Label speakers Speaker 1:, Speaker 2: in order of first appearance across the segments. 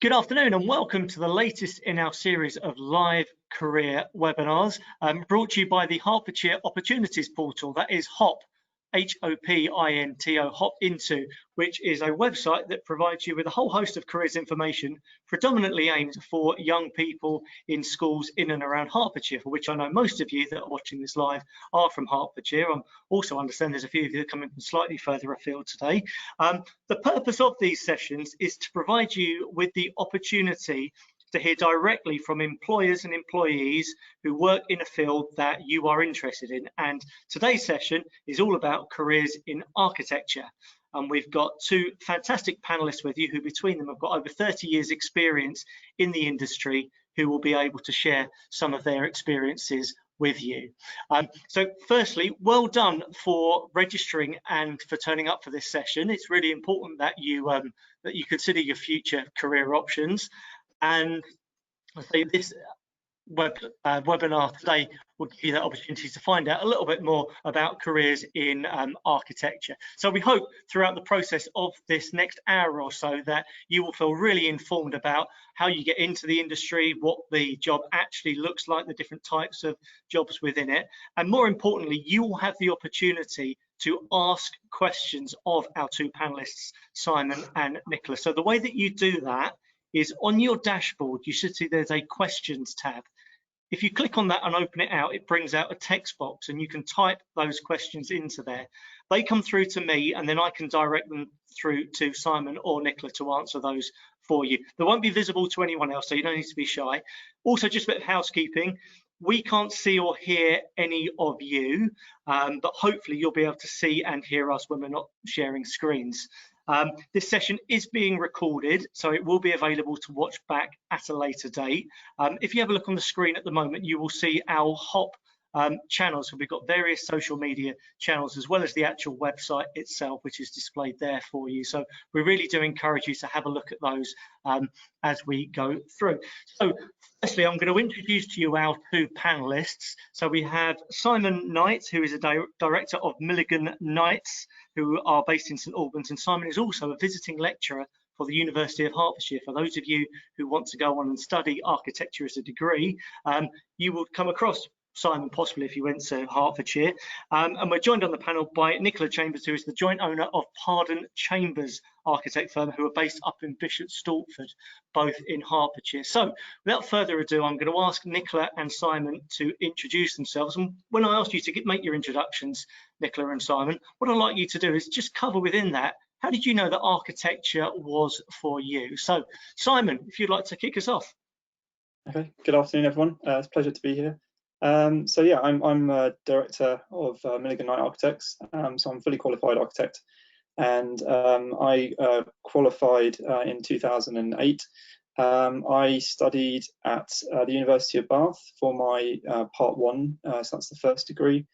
Speaker 1: Good afternoon and welcome to the latest in our series of live career webinars brought to you by the Hertfordshire Opportunities Portal, that is HOP, H-O-P-I-N-T-O, Hop Into, which is a website that provides you with a whole host of careers information predominantly aimed for young people in schools in and around Hertfordshire, for which I know most of you that are watching this live are from Hertfordshire. I also understand there's a few of you coming from slightly further afield today. The purpose of these sessions is to provide you with the opportunity to hear directly from employers and employees who work in a field that you are interested in. And today's session is all about careers in architecture. And we've got two fantastic panelists with you who between them have got over 30 years experience in the industry, who will be able to share some of their experiences with you. So firstly, well done for registering and for turning up for this session. It's really important that you consider your future career options. And I say this webinar today will give you that opportunity to find out a little bit more about careers in architecture. So we hope throughout the process of this next hour or so that you will feel really informed about how you get into the industry, what the job actually looks like, the different types of jobs within it, and more importantly, you will have the opportunity to ask questions of our two panelists, Simon and Nicola. So the way that you do that is on your dashboard, you should see there's a questions tab. If you click on that and open it out, it brings out a text box and you can type those questions into there. They come through to me and then I can direct them through to Simon or Nicola to answer those for you. They won't be visible to anyone else, so you don't need to be shy. Also, just a bit of housekeeping. We can't see or hear any of you, but hopefully you'll be able to see and hear us when we're not sharing screens. This session is being recorded, so it will be available to watch back at a later date. If you have a look on the screen at the moment, you will see our HOP channels. So we've got various social media channels as well as the actual website itself, which is displayed there for you. So we really do encourage you to have a look at those as we go through. So firstly, I'm going to introduce to you our two panelists. So we have Simon Knight, who is a director of Milligan Knights, who are based in St Albans, and Simon is also a visiting lecturer for the University of Hertfordshire. For those of you who want to go on and study architecture as a degree, you will come across Simon possibly if you went to Hertfordshire. And we're joined on the panel by Nicola Chambers, who is the joint owner of Bennetts Chambers architect firm, who are based up in Bishop Stortford, both in Hertfordshire. So without further ado, I'm going to ask Nicola and Simon to introduce themselves. And when I ask you to make your introductions, Nicola and Simon, what I'd like you to do is just cover within that, how did you know that architecture was for you? So Simon, if you'd like to kick us off.
Speaker 2: Okay, good afternoon everyone, it's a pleasure to be here. So yeah, I'm a director of Milligan Knight Architects, so I'm a fully qualified architect, and I qualified in 2008. I studied at the University of Bath for my Part 1, so that's the first degree.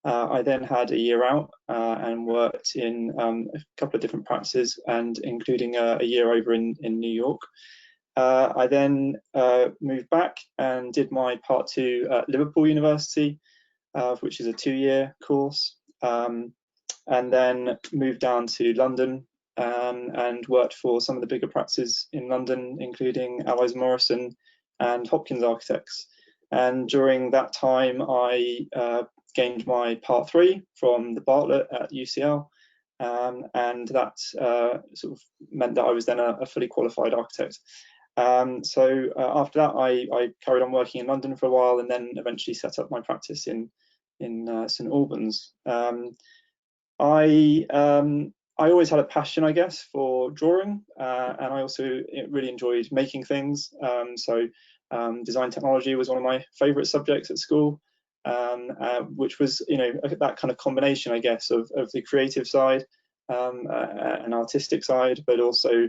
Speaker 2: I then had a year out and worked in a couple of different practices, and including a year over in New York. I then moved back and did my Part 2 at Liverpool University, which is a 2-year course, and then moved down to London and worked for some of the bigger practices in London, including Allies Morrison and Hawkins Architects. And during that time, I gained my Part 3 from the Bartlett at UCL, and that sort of meant that I was then a fully qualified architect. So after that, I carried on working in London for a while, and then eventually set up my practice in St Albans. I always had a passion, I guess, for drawing, and I also really enjoyed making things. So design technology was one of my favourite subjects at school, which was, you know, that kind of combination, I guess, of the creative side, an artistic side, but also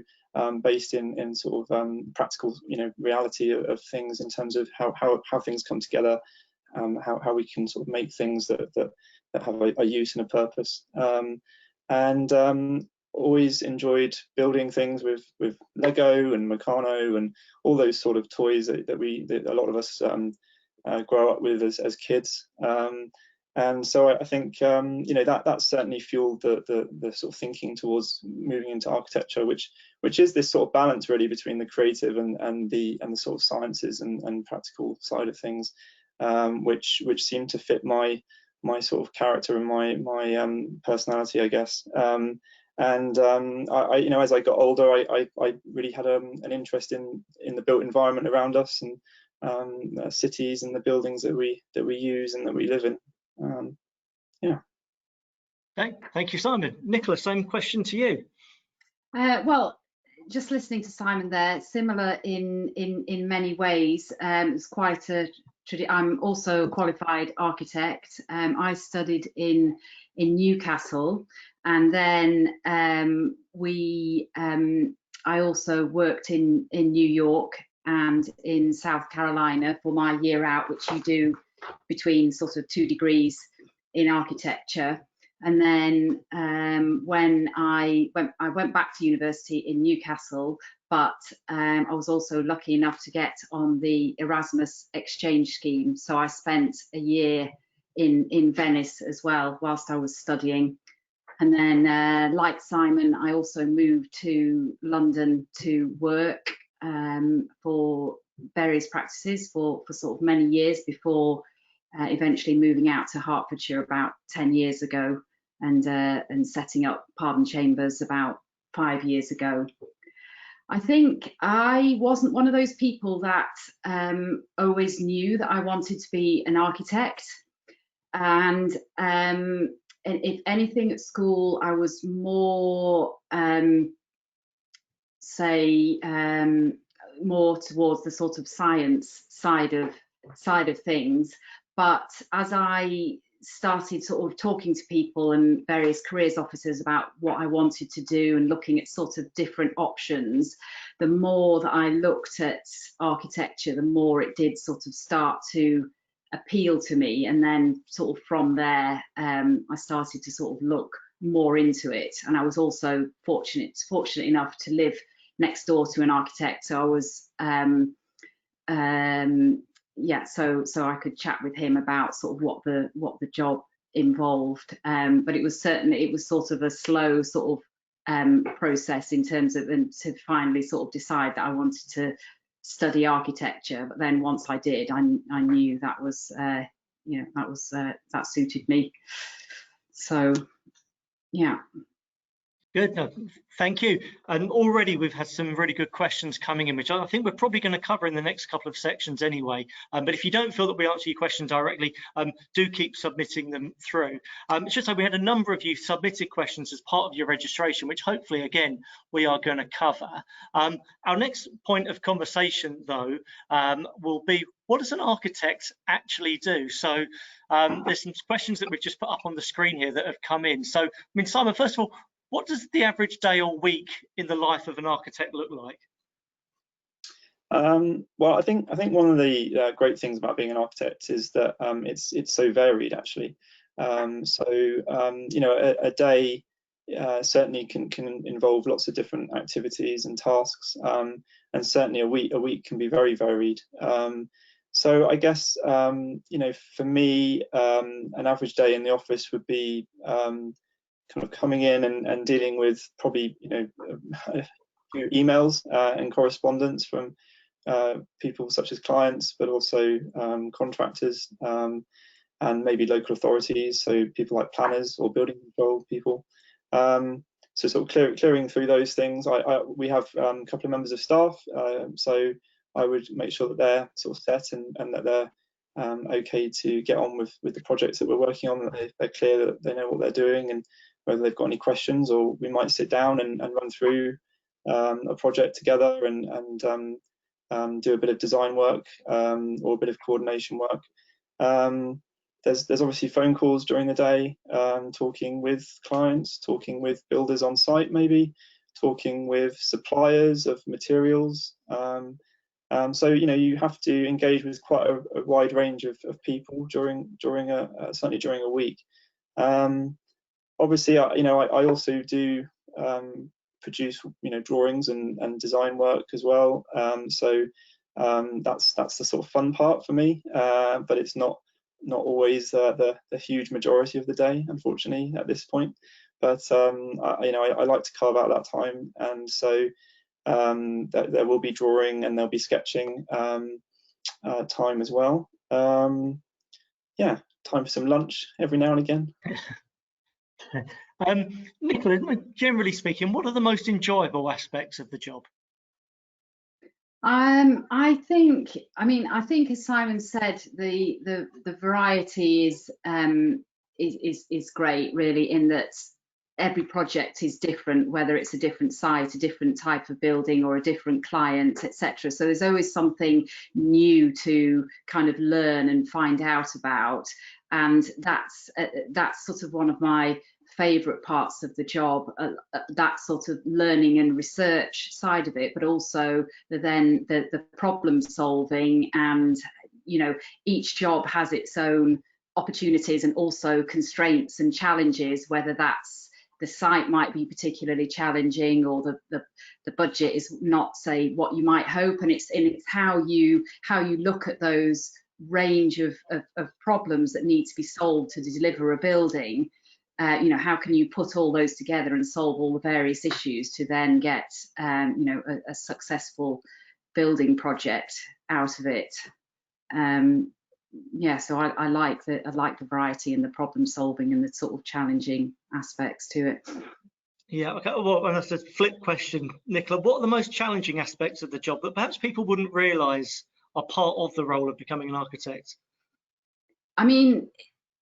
Speaker 2: based in sort of practical, you know, reality of things in terms of how things come together, how we can sort of make things that have a use and a purpose, and always enjoyed building things with Lego and Meccano and all those sort of toys that a lot of us grow up with as kids. And so I think you know, that certainly fueled the sort of thinking towards moving into architecture, which is this sort of balance really between the creative and the sort of sciences and practical side of things, which seemed to fit my sort of character and my personality, I guess. I you know, as I got older, I really had an interest in the built environment around us, and cities and the buildings that we use and that we live in. Yeah.
Speaker 1: Okay, thank you, Simon. Nicola, same question to you.
Speaker 3: Well, just listening to Simon there, similar in many ways. It's quite a. I'm also a qualified architect. I studied in Newcastle, and then I also worked in New York and in South Carolina for my year out, which you do between sort of 2 degrees in architecture. And then when I went back to university in Newcastle, but I was also lucky enough to get on the Erasmus exchange scheme. So I spent a year in Venice as well whilst I was studying. And then like Simon, I also moved to London to work for various practices for sort of many years before eventually moving out to Hertfordshire about 10 years ago, and setting up Bennetts Chambers about 5 years ago. I think I wasn't one of those people that always knew that I wanted to be an architect, and if anything at school, I was more more towards the sort of science side of things. But as I started sort of talking to people and various careers officers about what I wanted to do and looking at sort of different options, the more that I looked at architecture, the more it did sort of start to appeal to me. And then sort of from there, I started to sort of look more into it. And I was also fortunate enough to live next door to an architect, so I was yeah, so I could chat with him about sort of what the job involved, but it was sort of a slow sort of process in terms of, and to finally sort of decide that I wanted to study architecture. But then once I did, I knew that was you know, that suited me. So yeah.
Speaker 1: Good, no, thank you. Already we've had some really good questions coming in, which I think we're probably going to cover in the next couple of sections anyway. But if you don't feel that we answer your question directly, do keep submitting them through. It's just that we had a number of you submitted questions as part of your registration, which hopefully, again, we are going to cover. Our next point of conversation, though, will be, what does an architect actually do? So there's some questions that we've just put up on the screen here that have come in. So, I mean, Simon, first of all, what does the average day or week in the life of an architect look like?
Speaker 2: Well, I think one of the great things about being an architect is that it's so varied, actually. You know, a day certainly can involve lots of different activities and tasks, and certainly a week can be very varied. So I guess you know, for me, an average day in the office would be kind of coming in and dealing with probably, you know, a few emails and correspondence from people such as clients, but also contractors and maybe local authorities, so people like planners or building control people. So sort of clearing through those things. We have a couple of members of staff, so I would make sure that they're sort of set and that they're okay to get on with the projects that we're working on, that they're clear, that they know what they're doing, and whether they've got any questions, or we might sit down and run through a project together and do a bit of design work or a bit of coordination work. There's obviously phone calls during the day, talking with clients, talking with builders on site, maybe talking with suppliers of materials. So you know, you have to engage with quite a wide range of people certainly during a week. Obviously, you know, I also do produce, you know, drawings and design work as well. So that's the sort of fun part for me, but it's not not always the huge majority of the day, unfortunately, at this point. But I like to carve out that time, and so there will be drawing and there'll be sketching time as well. Yeah, time for some lunch every now and again.
Speaker 1: Nicola, generally speaking, what are the most enjoyable aspects of the job?
Speaker 3: I think as Simon said, the variety is great, really, in that every project is different, whether it's a different site, a different type of building, or a different client, etc. So there's always something new to kind of learn and find out about, and that's sort of one of my favourite parts of the job, that sort of learning and research side of it, but also the problem solving, and each job has its own opportunities and also constraints and challenges, whether that's the site might be particularly challenging, or the budget is not, say, what you might hope, and it's how you look at those range of problems that need to be solved to deliver a building. How can you put all those together and solve all the various issues to then get a successful building project out of it. So I like the variety and the problem solving and the sort of challenging aspects to it.
Speaker 1: Yeah, okay. Well, and that's a flip question, Nicola. What are the most challenging aspects of the job that perhaps people wouldn't realise are part of the role of becoming an architect?
Speaker 3: I mean,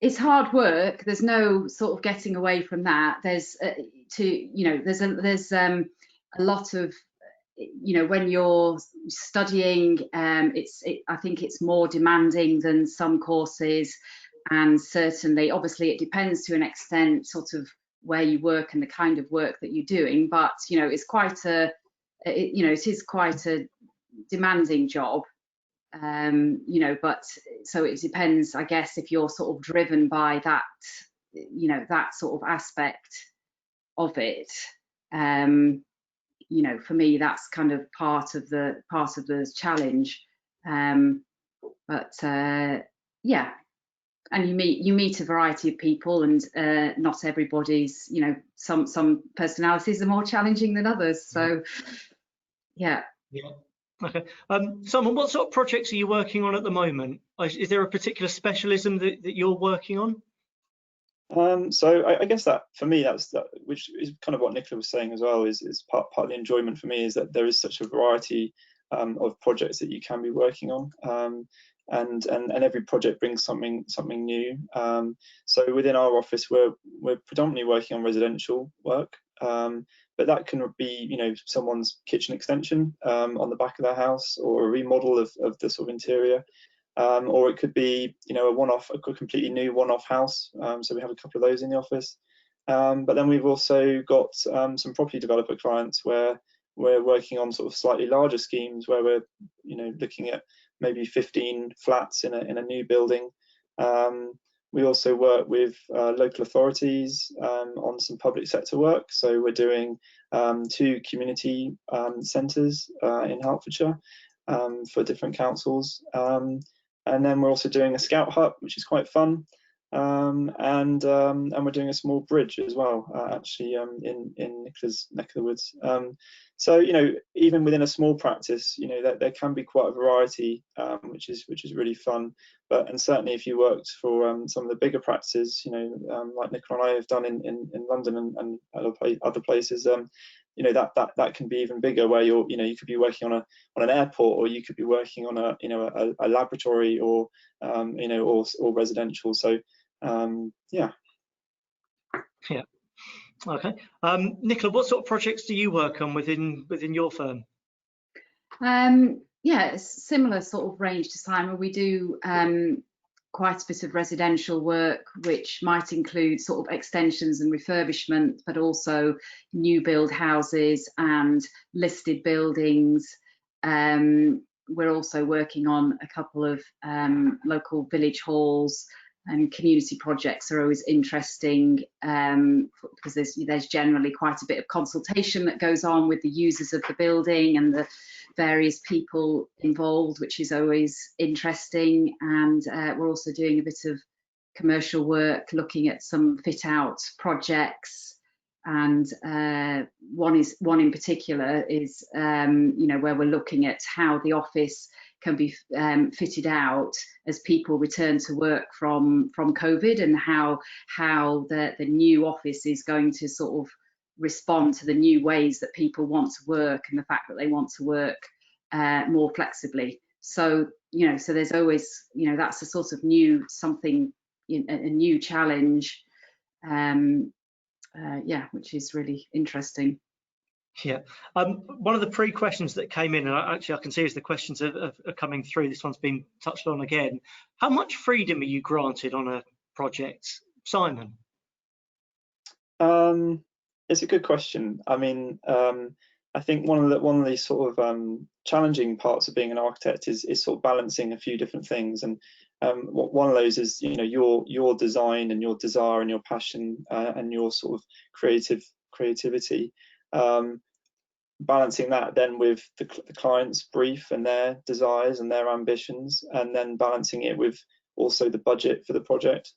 Speaker 3: it's hard work. There's no sort of getting away from that. There's a lot of, when you're studying, I think it's more demanding than some courses, and certainly, obviously, it depends to an extent, sort of where you work and the kind of work that you're doing. But it's quite it is quite a demanding job. But so it depends, I guess, if you're sort of driven by that, that sort of aspect of it. For me, that's kind of part of the challenge. Yeah, and you meet a variety of people, and not everybody's, some personalities are more challenging than others. So, yeah.
Speaker 1: Yeah. Okay. Simon, what sort of projects are you working on at the moment? Is there a particular specialism that you're working on?
Speaker 2: So I guess that for me, which is kind of what Nicola was saying as well, is part of the enjoyment for me, is that there is such a variety of projects that you can be working on, and every project brings something new. So within our office, we're predominantly working on residential work. But that can be, someone's kitchen extension on the back of their house, or a remodel of the sort of interior, or it could be, a completely new one-off house. So we have a couple of those in the office. But then we've also got some property developer clients where we're working on sort of slightly larger schemes, where we're, looking at maybe 15 flats in a new building. We also work with local authorities on some public sector work. So we're doing 2 community centres in Hertfordshire for different councils. And then we're also doing a scout hut, which is quite fun. And we're doing a small bridge as well, actually, in Nicola's neck of the woods. So even within a small practice, there can be quite a variety, which is really fun. And certainly if you worked for some of the bigger practices, like Nicola and I have done in London and other places, that can be even bigger, where you could be working on an airport, or you could be working on a laboratory, or or residential. So yeah.
Speaker 1: Okay. Nicola, what sort of projects do you work on within your firm?
Speaker 3: Yeah, it's similar sort of range to Simon. We do quite a bit of residential work, which might include sort of extensions and refurbishment, but also new build houses and listed buildings. We're also working on a couple of local village halls, and community projects are always interesting, because there's generally quite a bit of consultation that goes on with the users of the building and the various people involved, which is always interesting. And we're also doing a bit of commercial work, looking at some fit out projects, and one in particular is where we're looking at how the office can be fitted out as people return to work from COVID, and how the new office is going to sort of respond to the new ways that people want to work, and the fact that they want to work more flexibly. So so there's always that's a sort of new something, a new challenge, which is really interesting.
Speaker 1: Yeah, one of the pre-questions that came in, and I can see as the questions are coming through, this one's been touched on again. How much freedom are you granted on a project, Simon?
Speaker 2: It's a good question. I mean, I think one of the sort of challenging parts of being an architect is sort of balancing a few different things, and one of those is your design and your desire and your passion and your sort of creativity. Balancing that then with the client's brief and their desires and their ambitions, and then balancing it with also the budget for the project.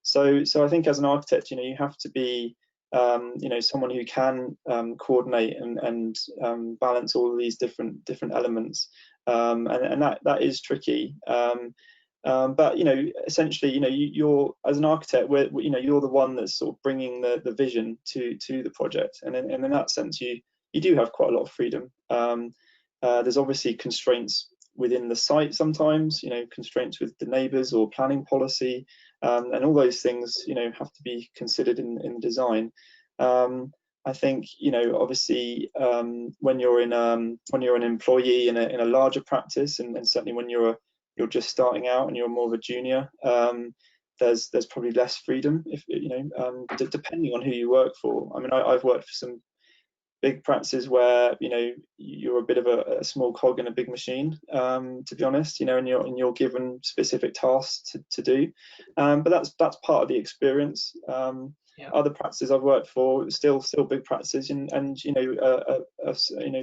Speaker 2: So I think as an architect, you have to be someone who can coordinate and balance all of these different elements, and that is tricky. But essentially, you're as an architect, you're the one that's sort of bringing the vision to the project, and in that sense, you do have quite a lot of freedom. There's obviously constraints within the site sometimes, constraints with the neighbours or planning policy, and all those things, have to be considered in design. I think, obviously, when you're an employee in a larger practice, and certainly when you're just starting out and you're more of a junior, there's probably less freedom, depending on who you work for. I mean, I've worked for some big practices where you're a bit of a small cog in a big machine, to be honest, and you're given specific tasks to do, but that's part of the experience. Yeah. Other practices I've worked for, still big practices, and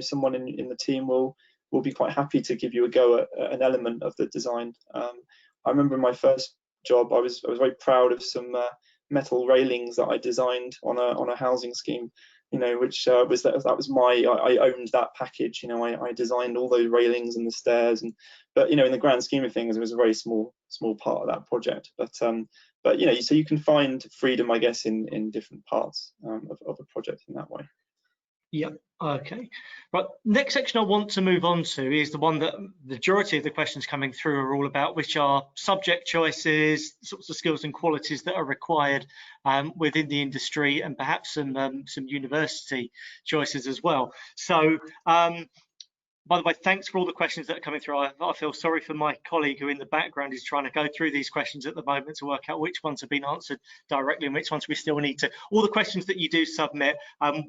Speaker 2: someone in the team will be quite happy to give you a go at an element of the design. I remember in my first job, I was very proud of some metal railings that I designed on a housing scheme, which was I owned that package. I designed all those railings and the stairs, but in the grand scheme of things, it was a very small part of that project. But so you can find freedom, I guess, in different parts of a project in that way.
Speaker 1: Yep. Okay. Right. Next section I want to move on to is the one that the majority of the questions coming through are all about, which are subject choices, sorts of skills and qualities that are required within the industry, and perhaps some university choices as well. So, by the way, thanks for all the questions that are coming through. I feel sorry for my colleague who in the background is trying to go through these questions at the moment to work out which ones have been answered directly and which ones we still need to. All the questions that you do submit,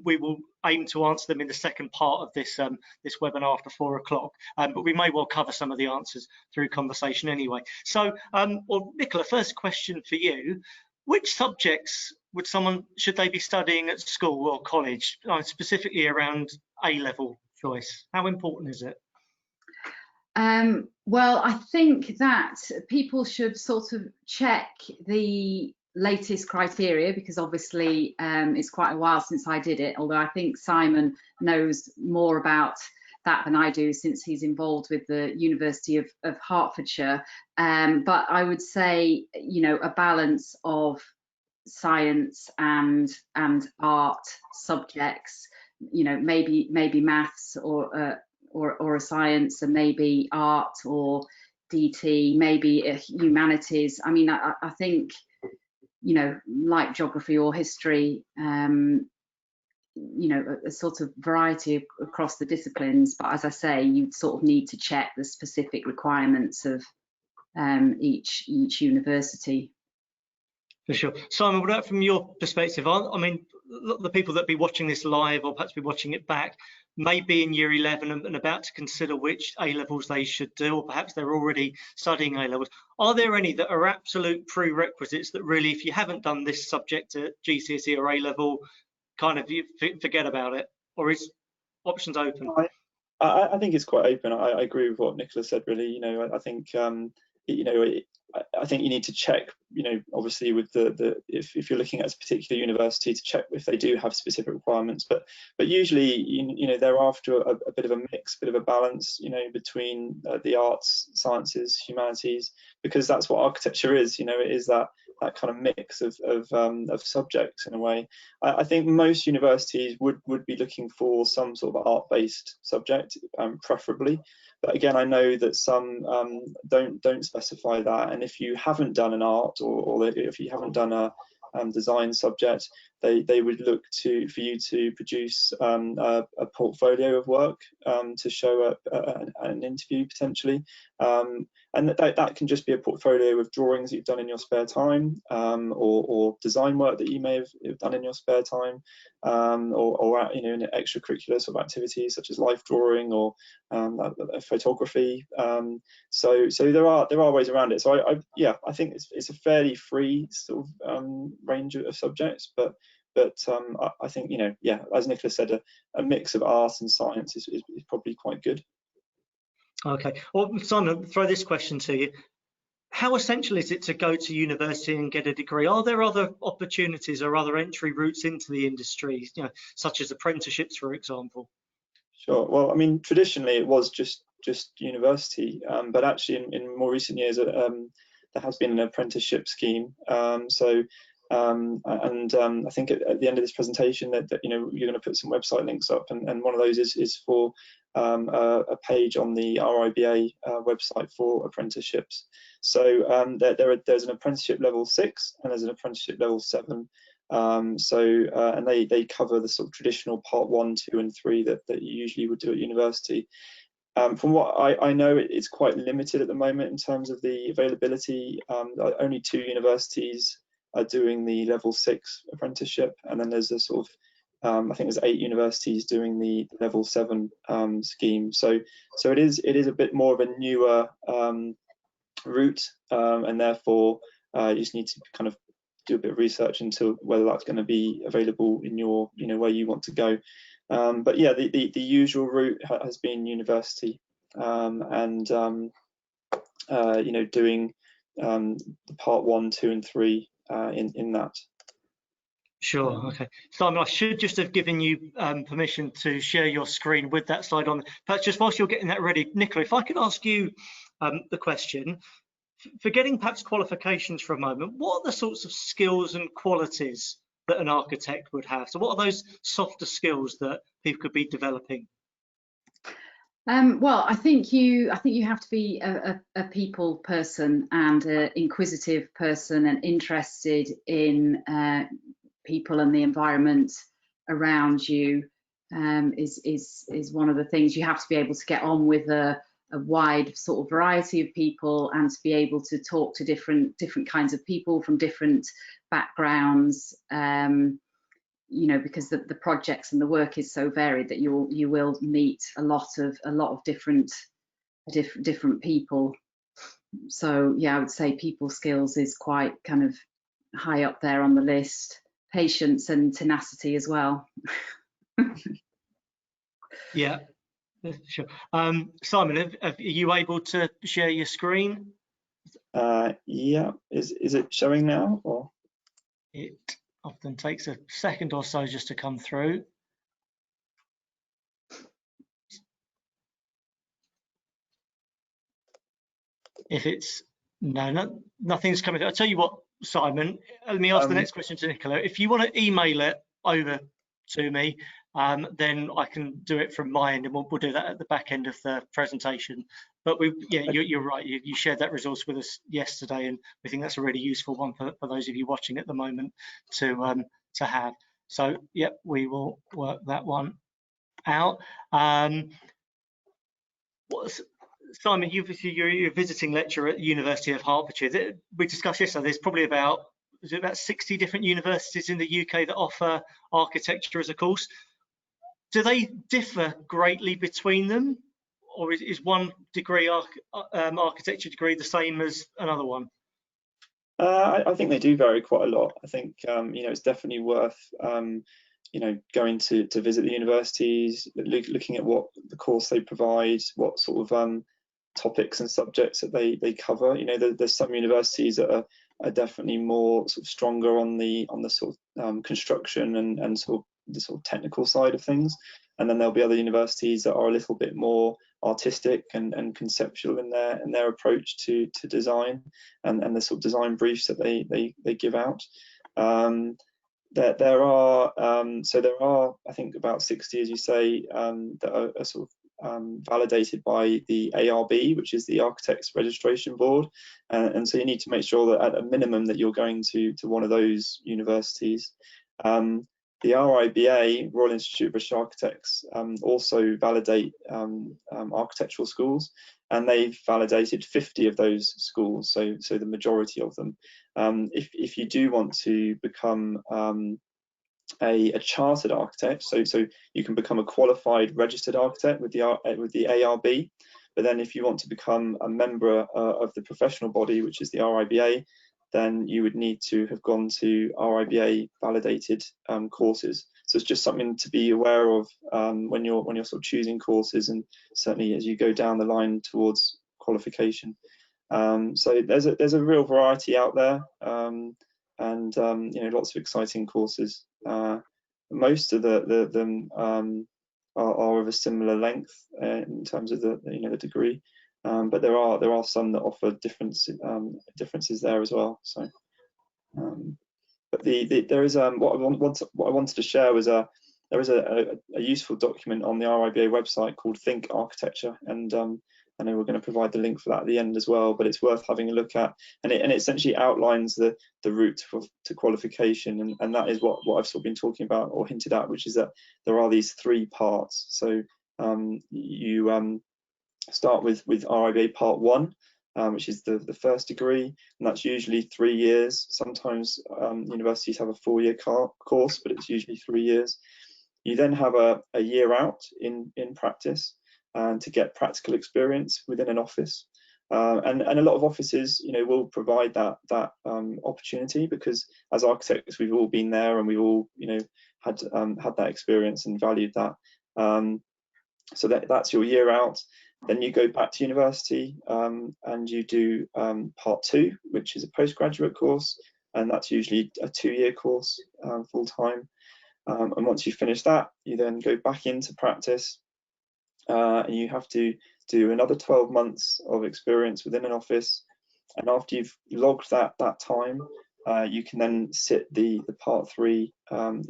Speaker 1: we will aim to answer them in the second part of this this webinar after 4 o'clock. But we may well cover some of the answers through conversation anyway. So, well, Nicola, first question for you. Which subjects should they be studying at school or college, specifically around A-level choice? How important is it?
Speaker 3: Well, I think that people should sort of check the latest criteria, because obviously it's quite a while since I did it, although I think Simon knows more about that than I do, since he's involved with the University of Hertfordshire. But I would say, a balance of science and art subjects, maybe maths or a science, and maybe art or DT, maybe humanities. I mean, I think, like geography or history, a sort of variety across the disciplines. But as I say, you sort of need to check the specific requirements of each university.
Speaker 1: For sure. Simon, from your perspective, I mean, the people that be watching this live or perhaps be watching it back, may be in year 11 and about to consider which A-levels they should do, or perhaps they're already studying A-levels. Are there any that are absolute prerequisites that really, if you haven't done this subject at GCSE or A-level, kind of you forget about it, or is options open?
Speaker 2: I think it's quite open. I agree with what Nicola said, really. You know, I think I think you need to check, you know, obviously with if you're looking at a particular university, to check if they do have specific requirements. But usually, you know, they're after a bit of a mix, bit of a balance, you know, between the arts, sciences, humanities, because that's what architecture is. You know, it is that kind of mix of subjects in a way. I think most universities would be looking for some sort of art-based subject, preferably. But again, I know that some don't specify that, and if you haven't done an art or if you haven't done a design subject, they would look for you to produce a portfolio of work to show an interview potentially, and that can just be a portfolio of drawings that you've done in your spare time, or design work that you may have done in your spare time, or you know, in extracurricular sort of activities such as life drawing or photography. So there are ways around it. So I think it's a fairly free sort of range of subjects, but I think, you know, yeah, as Nicola said, a mix of art and science is probably quite good.
Speaker 1: Okay, well, Simon, I'll throw this question to you. How essential is it to go to university and get a degree? Are there other opportunities or other entry routes into the industry, you know, such as apprenticeships, for example?
Speaker 2: Sure. Well, I mean, traditionally it was just university, but actually in more recent years, there has been an apprenticeship scheme. I think at the end of this presentation that you know, you're going to put some website links up, and one of those is for a page on the RIBA website for apprenticeships. So there's an apprenticeship level 6 and there's an apprenticeship level 7. And they cover the sort of traditional part 1, 2 and 3 that you usually would do at university. From what I know, it's quite limited at the moment in terms of the availability. Only 2 universities are doing the level 6 apprenticeship, and then there's a sort of I think there's 8 universities doing the level 7 scheme. So it is a bit more of a newer route, and therefore you just need to kind of do a bit of research into whether that's going to be available in your, you know, where you want to go. But yeah, the usual route has been university, and you know, doing the part 1, 2 and 3 in that.
Speaker 1: Sure. Okay, Simon, I should just have given you permission to share your screen with that slide on. Perhaps just whilst you're getting that ready, Nicola, if I could ask you the question, forgetting perhaps qualifications for a moment, what are the sorts of skills and qualities that an architect would have? So what are those softer skills that people could be developing?
Speaker 3: Well, I think you have to be a people person and an inquisitive person and interested in people and the environment around you. Is one of the things. You have to be able to get on with a wide sort of variety of people and to be able to talk to different kinds of people from different backgrounds. You know, because the projects and the work is so varied that you will meet a lot of different people. So yeah, I would say people skills is quite kind of high up there on the list. Patience and tenacity as well.
Speaker 1: Yeah, sure. Simon, are you able to share your screen?
Speaker 2: Yeah, is it showing now, or?
Speaker 1: It often takes a second or so just to come through. If it's nothing's coming through. I'll tell you what, Simon, let me ask the next question to Nicola. If you want to email it over to me, then I can do it from my end, and we'll do that at the back end of the presentation. But you're right. You shared that resource with us yesterday, and we think that's a really useful one for those of you watching at the moment to have. So yeah, we will work that one out. Simon, you're a visiting lecturer at the University of Hertfordshire. We discussed yesterday, there's probably about 60 different universities in the UK that offer architecture as a course. do they differ greatly between them, or is one degree architecture degree the same as another one?
Speaker 2: I think they do vary quite a lot. I think it's definitely worth going to visit the universities, looking at what the course they provide, what sort of topics and subjects that they cover. There's some universities that are definitely more sort of stronger on the sort of construction and sort of the sort of technical side of things, and then there'll be other universities that are a little bit more artistic and conceptual in their approach to design and the sort of design briefs that they give out. There are I think about 60, as you say, that are sort of validated by the ARB, which is the Architects Registration Board, and so you need to make sure that at a minimum that you're going to one of those universities. The RIBA, Royal Institute of British Architects, also validate architectural schools, and they've validated 50 of those schools, so the majority of them. If you do want to become a chartered architect, so you can become a qualified registered architect with the ARB, but then if you want to become a member of the professional body, which is the RIBA, then you would need to have gone to RIBA validated courses. So it's just something to be aware of when you're sort of choosing courses, and certainly as you go down the line towards qualification. So there's a real variety out there, and lots of exciting courses. Most of them are of a similar length in terms of the degree. But there are some that offer differences there as well. So, but there is what I wanted to share was there is a useful document on the RIBA website called Think Architecture, and I know we're going to provide the link for that at the end as well. But it's worth having a look at, and it essentially outlines the route to qualification, and that is what I've sort of been talking about or hinted at, which is that there are these 3 parts. So you start with RIBA Part 1, which is the first degree, and that's usually 3 years. Sometimes universities have a 4-year course, but it's usually 3 years. You then have a year out in practice to get practical experience within an office, and a lot of offices will provide that opportunity, because as architects we've all been there, and we've all had that experience and valued that. So that's your year out. Then you go back to university and you do Part 2, which is a postgraduate course, and that's usually a 2-year course full time. And once you finish that, you then go back into practice, and you have to do another 12 months of experience within an office. And after you've logged that time, you can then sit the Part 3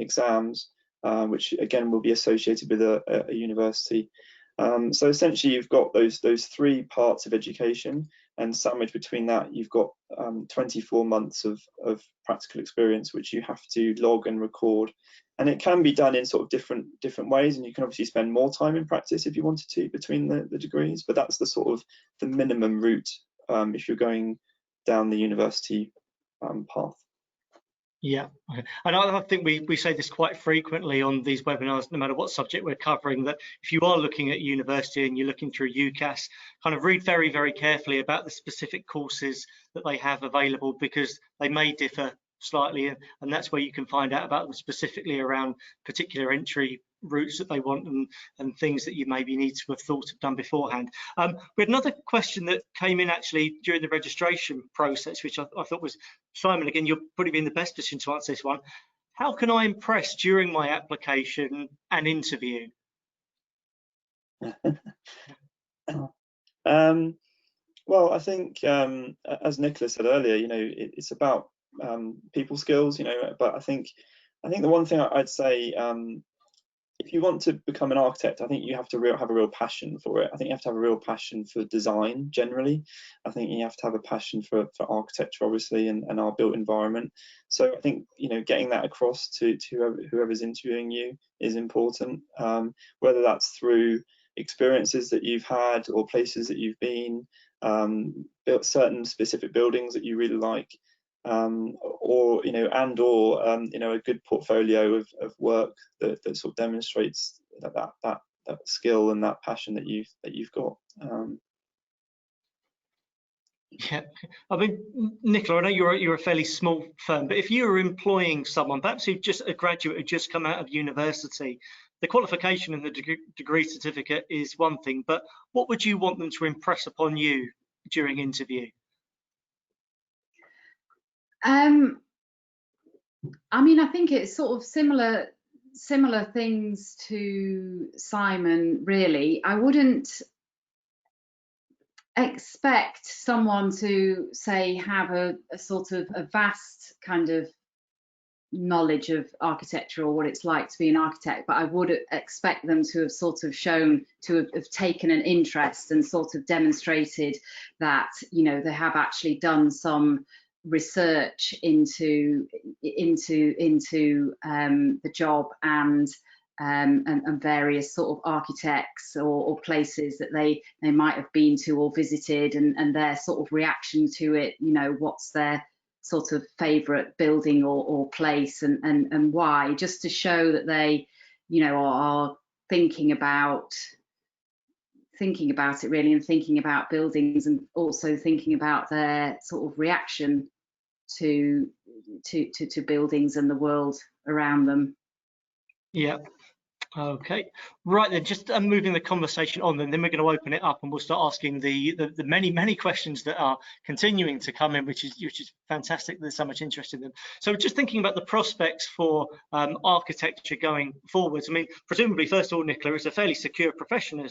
Speaker 2: exams, which again will be associated with a university. So essentially you've got those 3 parts of education, and sandwiched between that you've got 24 months of practical experience, which you have to log and record. And it can be done in sort of different ways, and you can obviously spend more time in practice if you wanted to between the degrees, but that's the sort of the minimum route if you're going down the university path.
Speaker 1: Yeah, and I think we say this quite frequently on these webinars, no matter what subject we're covering, that if you are looking at university and you're looking through UCAS, kind of read very, very carefully about the specific courses that they have available, because they may differ slightly, and that's where you can find out about them specifically around particular entry routes that they want, and things that you maybe need to have thought of done beforehand. We had another question that came in actually during the registration process, which I thought was, Simon, again, you're probably in the best position to answer this one. How can I impress during my application and interview?
Speaker 2: Well, I think as Nicola said earlier, it's about people skills, but I think the one thing I'd say, if you want to become an architect, I think you have to have a real passion for it. I think you have to have a real passion for design generally. I think you have to have a passion for architecture, obviously, and our built environment. So I think getting that across to whoever's interviewing you is important, whether that's through experiences that you've had or places that you've been, built certain specific buildings that you really like, or a good portfolio of work that sort of demonstrates that skill and that passion that you've got.
Speaker 1: Yeah, I mean, Nicola, I know you're a fairly small firm, but if you were employing someone, perhaps who's just a graduate who just come out of university, the qualification and the degree certificate is one thing, but what would you want them to impress upon you during interview?
Speaker 3: I mean, I think it's sort of similar things to Simon, really. I wouldn't expect someone to, say, have a sort of a vast kind of knowledge of architecture or what it's like to be an architect, but I would expect them to have sort of shown to have taken an interest and sort of demonstrated that, you know, they have actually done some research into the job and various sort of architects or places that they might have been to or visited, and their sort of reaction to it. You know, what's their sort of favourite building or place and why, just to show that they, you know, are thinking about it really, and thinking about buildings, and also thinking about their sort of reaction to buildings and the world around them.
Speaker 1: Yeah. Okay, right then, just moving the conversation on, then we're going to open it up and we'll start asking the many questions that are continuing to come in, which is fantastic. There's so much interest in them. So just thinking about the prospects for architecture going forwards. I mean, presumably, first of all, Nicola, it's a fairly secure profession,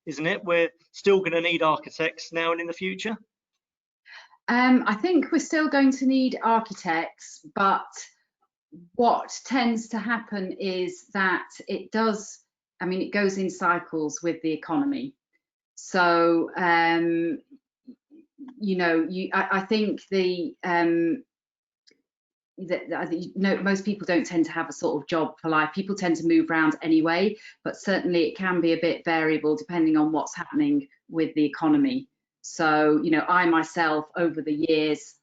Speaker 1: isn't it? We're still going to need architects now and in the future.
Speaker 3: I think we're still going to need architects, but what tends to happen is that it does, I mean, it goes in cycles with the economy. So, you know, I think most people don't tend to have a sort of job for life. People tend to move around anyway, but certainly it can be a bit variable depending on what's happening with the economy. So, you know, I myself, over the years,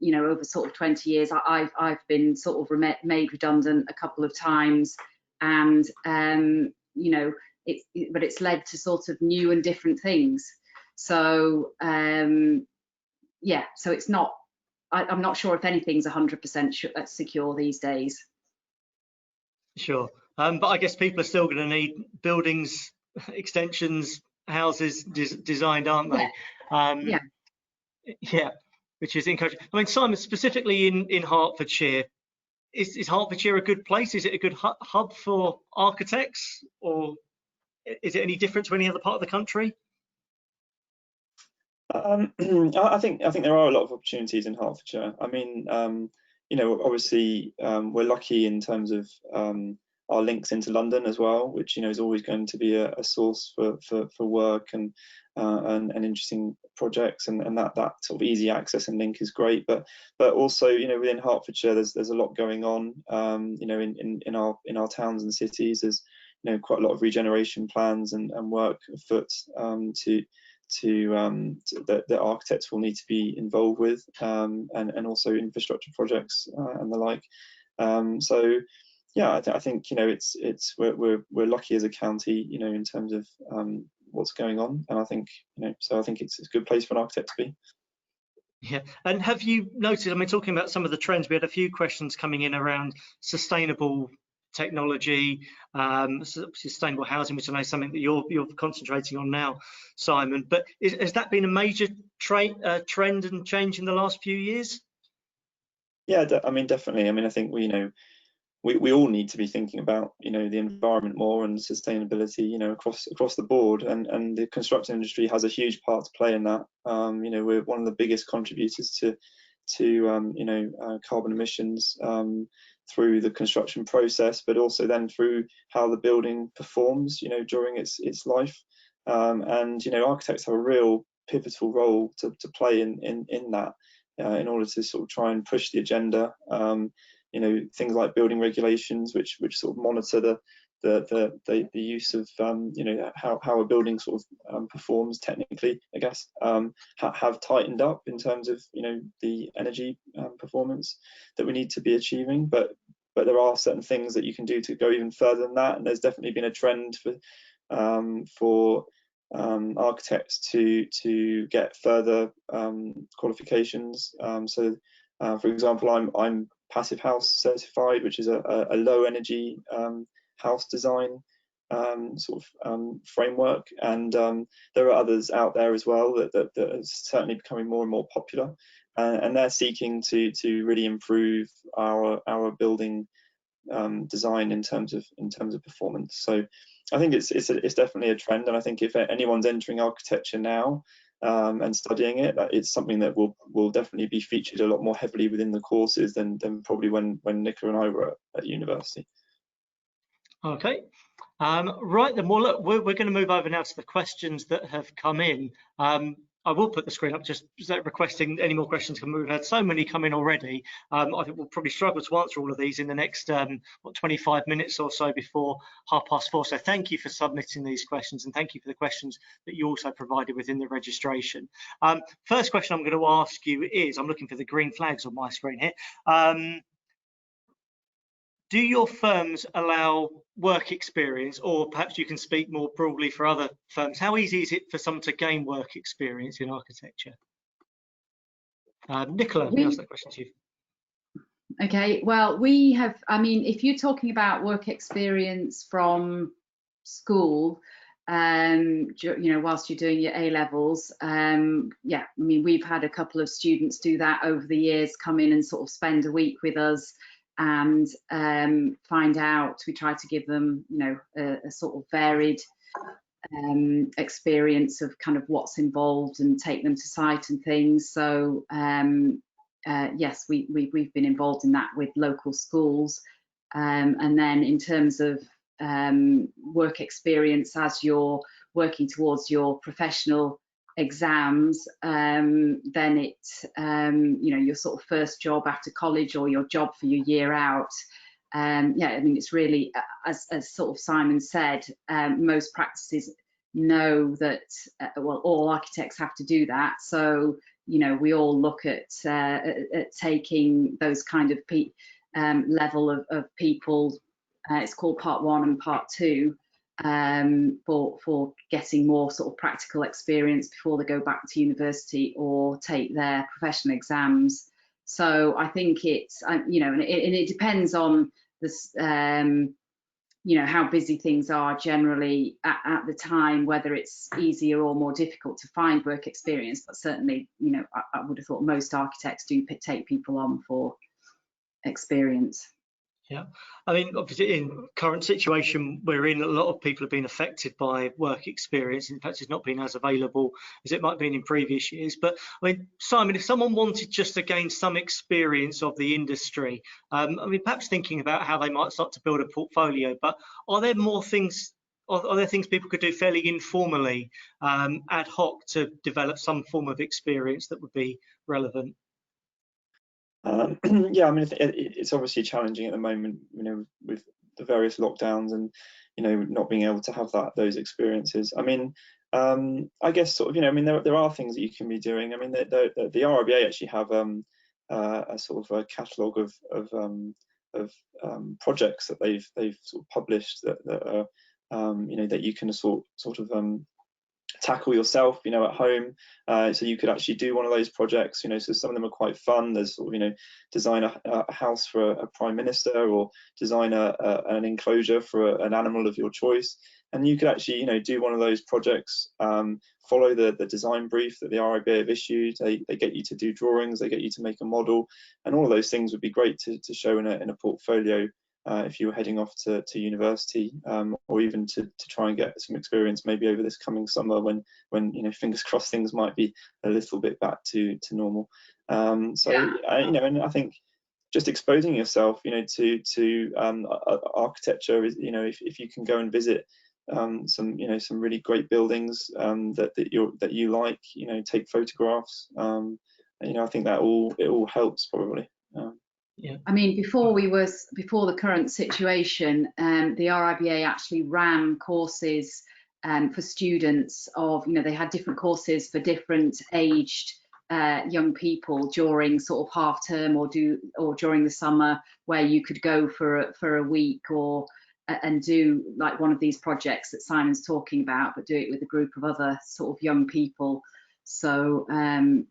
Speaker 3: you know, over sort of 20 years, I've been sort of made redundant a couple of times, and you know, but it's led to sort of new and different things. So yeah, so it's not, I'm not sure if anything's 100% secure these days.
Speaker 1: Sure, but I guess people are still going to need buildings, extensions, houses designed, aren't they?
Speaker 3: Yeah.
Speaker 1: Yeah, which is encouraging. I mean, Simon, specifically in Hertfordshire, is Hertfordshire a good place? Is it a good hub for architects, or is it any different to any other part of the country?
Speaker 2: I think there are a lot of opportunities in Hertfordshire. I mean, you know, obviously we're lucky in terms of our links into London as well, which, you know, is always going to be a source for work and interesting projects, and that sort of easy access and link is great. But also, you know, within Hertfordshire, there's a lot going on. You know, in our towns and cities, there's, you know, quite a lot of regeneration plans and work afoot that architects will need to be involved with, and also infrastructure projects and the like. So yeah, I think, you know, we're lucky as a county, you know, in terms of what's going on, and I think, you know, so I think it's a good place for an architect to be.
Speaker 1: Yeah, and have you noticed, I mean, talking about some of the trends, we had a few questions coming in around sustainable technology, sustainable housing, which I know is something that you're concentrating on now, Simon. But has that been a major trend and change in the last few years? Yeah,
Speaker 2: I mean, definitely. I mean, I think we all need to be thinking about, you know, the environment more and sustainability, you know, across the board, and the construction industry has a huge part to play in that. You know, we're one of the biggest contributors to you know, carbon emissions through the construction process, but also then through how the building performs, you know, during its life. And, you know, architects have a real pivotal role to play in that, in order to sort of try and push the agenda. You know, things like building regulations, which sort of monitor the use of, you know, how a building sort of performs technically, I guess, have tightened up in terms of, you know, the energy performance that we need to be achieving. But but there are certain things that you can do to go even further than that, and there's definitely been a trend for architects to get further qualifications. For example, I'm Passive House certified, which is a low energy house design framework, and there are others out there as well that are certainly becoming more and more popular, and they're seeking to really improve our building design in terms of performance. So I think it's definitely a trend, and I think if anyone's entering architecture now and studying it, it's something that will definitely be featured a lot more heavily within the courses than probably when Nicola and I were at university.
Speaker 1: Okay, right then. Well, look, we're going to move over now to the questions that have come in. I will put the screen up, just requesting any more questions come. We've had so many come in already. I think we'll probably struggle to answer all of these in the next 25 minutes or so before 4:30. So thank you for submitting these questions, and thank you for the questions that you also provided within the registration. First question I'm going to ask you is, I'm looking for the green flags on my screen here. Do your firms allow work experience, or perhaps you can speak more broadly for other firms? How easy is it for someone to gain work experience in architecture? Nicola, let me ask that question to you.
Speaker 3: Okay, well, we have, I mean, if you're talking about work experience from school, you know, whilst you're doing your A-levels, yeah, I mean, we've had a couple of students do that over the years, come in and sort of spend a week with us and find out. We try to give them, you know, a sort of varied experience of kind of what's involved and take them to site and things. So yes, we've been involved in that with local schools. And then in terms of work experience as you're working towards your professional exams, then it's you know, your sort of first job after college or your job for your year out. Yeah, I mean, it's really, as sort of Simon said, most practices know that, well, all architects have to do that. So, you know, we all look at taking those kind of level of people. It's called part 1 and part 2, for getting more sort of practical experience before they go back to university or take their professional exams. So I think it's, you know, and it depends on this, you know, how busy things are generally at the time, whether it's easier or more difficult to find work experience. But certainly, you know, I would have thought most architects do take people on for experience.
Speaker 1: Yeah, I mean, obviously in current situation we're in, a lot of people have been affected by work experience. In fact, it's not been as available as it might have been in previous years. But I mean, Simon, if someone wanted just to gain some experience of the industry, I mean, perhaps thinking about how they might start to build a portfolio, but are there more things, are there things people could do fairly informally, ad hoc, to develop some form of experience that would be relevant?
Speaker 2: Yeah, I mean, it's obviously challenging at the moment, you know, with the various lockdowns and, you know, not being able to have those experiences. I mean, I guess sort of, you know, I mean, there are things that you can be doing. I mean, the RIBA actually have a sort of a catalogue of projects that they've sort of published that are, you know, that you can sort of tackle yourself, you know, at home. So you could actually do one of those projects, you know, so some of them are quite fun. There's sort of, you know, design a house for a prime minister, or design an enclosure for an animal of your choice, and you could actually, you know, do one of those projects, follow the design brief that the RIBA have issued. They get you to do drawings, they get you to make a model, and all of those things would be great to show in a portfolio if you were heading off to university, or even to try and get some experience maybe over this coming summer when you know, fingers crossed, things might be a little bit back to normal. So yeah. You know, and I think just exposing yourself, you know, to architecture is, you know, if you can go and visit some, you know, some really great buildings that you like, you know, take photographs, you know, I think that it all helps probably.
Speaker 3: Yeah. I mean, before the current situation, the RIBA actually ran courses for students of, you know, they had different courses for different aged young people during sort of half term or during the summer, where you could go for a week and do like one of these projects that Simon's talking about, but do it with a group of other sort of young people. So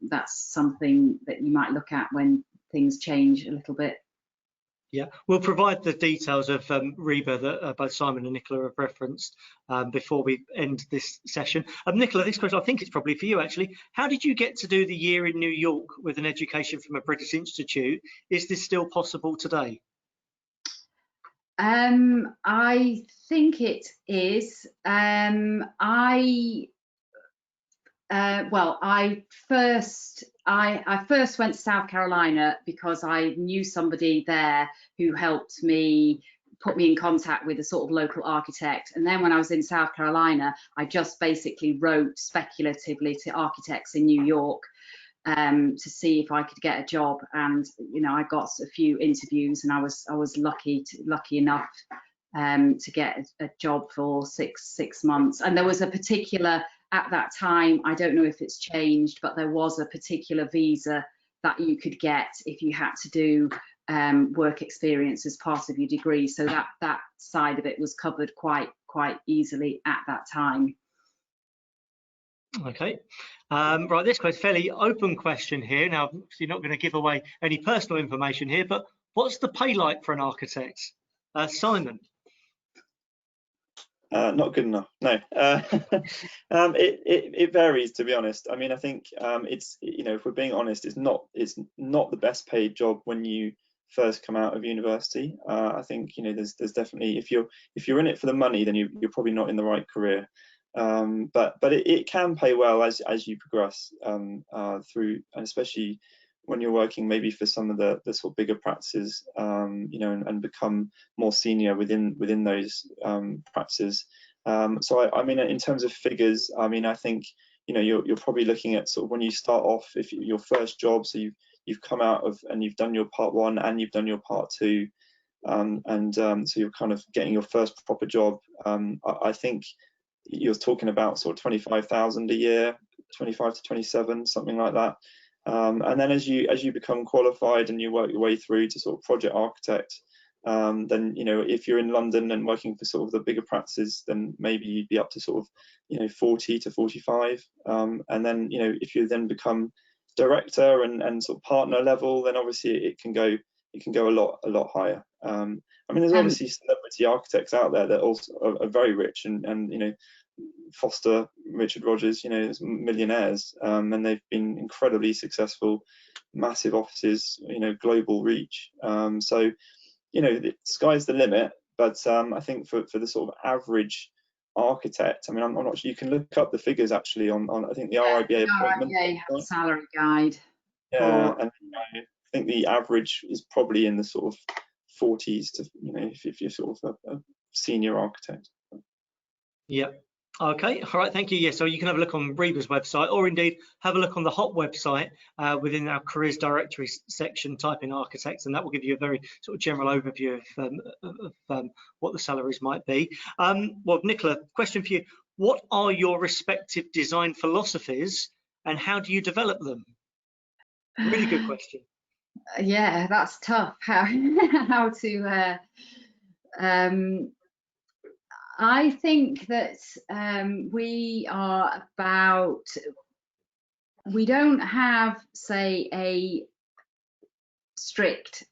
Speaker 3: that's something that you might look at when things change a little bit.
Speaker 1: Yeah, we'll provide the details of REBA that both Simon and Nicola have referenced before we end this session. Nicola, this question, I think it's probably for you actually. How did you get to do the year in New York with an education from a British institute? Is this still possible today?
Speaker 3: I think it is. I first went to South Carolina because I knew somebody there who helped me, put me in contact with a sort of local architect. And then when I was in South Carolina, I just basically wrote speculatively to architects in New York to see if I could get a job. And I got a few interviews, and I was lucky enough to get a job for six months. And there was a particular, at that time, I don't know if it's changed, but there was a particular visa that you could get if you had to do work experience as part of your degree. So that side of it was covered quite easily at that time.
Speaker 1: Okay, right, this question, fairly open question here. Now, you're not going to give away any personal information here, but what's the pay like for an architect? Simon?
Speaker 2: Not good enough, no. It varies, to be honest. I mean, I think it's, if we're being honest, it's not the best paid job when you first come out of university. I think there's definitely, if you're in it for the money, then you're probably not in the right career. But it can pay well as you progress through, and especially when you're working maybe for some of the sort of bigger practices, and become more senior within those practices. So I mean, in terms of figures, I mean, I think you're probably looking at sort of when you start off, if your first job, so you've come out of and you've done your part 1 and you've done your part 2, so you're kind of getting your first proper job. I think you're talking about sort of 25,000 a year, 25 to 27, something like that. And then as you become qualified and you work your way through to sort of project architect, then if you're in London and working for sort of the bigger practices, then maybe you'd be up to sort of 40 to 45. And then if you then become director and sort of partner level, then obviously it can go a lot higher. I mean, there's obviously celebrity architects out there that also are very rich, and Foster, Richard Rogers, millionaires, and they've been incredibly successful, massive offices, global reach. So the sky's the limit, but I think for the sort of average architect, I mean, I'm not sure, you can look up the figures actually on I think the RIBA appointment.
Speaker 3: RIBA have a salary guide.
Speaker 2: Yeah, and I think the average is probably in the sort of 40s to if you're sort of a senior architect.
Speaker 1: Yeah. Okay, all right, thank you. Yeah, so you can have a look on REBA's website, or indeed have a look on the HOT website within our careers directory section, type in architects, and that will give you a very sort of general overview of what the salaries might be. Well, Nicola, question for you. What are your respective design philosophies and how do you develop them? Really good question.
Speaker 3: Yeah, that's tough. How to I think that we don't have, say, a strict